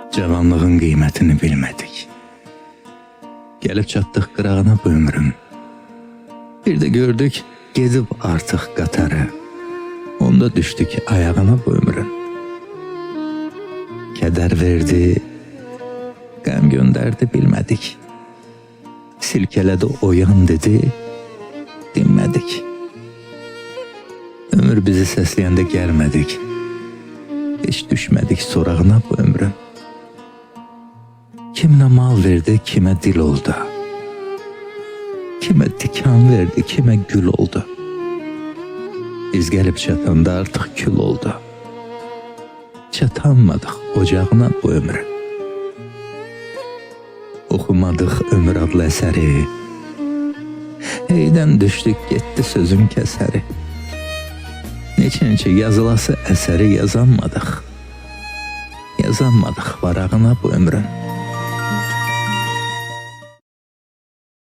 Cavanlığın qiymətini bilmədik. Gəlib çatdıq qırağına bu ömrün. Bir də gördük, gedib artıq qatarı. Onda düşdük ayağına bu ömrün. Kədər verdi, qəm göndərdi bilmədik. Silkələdi oyan dedi, dinmədik. Ömür bizi səsləyəndə gəlmədik. Heç düşmədik sorağına bu ömrün. Kimə mal verdi, kimə dil oldu. Kimə tikan verdi, kimə gül oldu. Biz gəlib çatanda artıq kül oldu. Çatanmadıq ocağına bu ömrün. Oxumadıq ömür adlı əsəri. Heydən düşdük, getdi sözün kəsəri. Neçə yazılası əsəri yazanmadıq. Yazanmadıq varağına bu ömrün.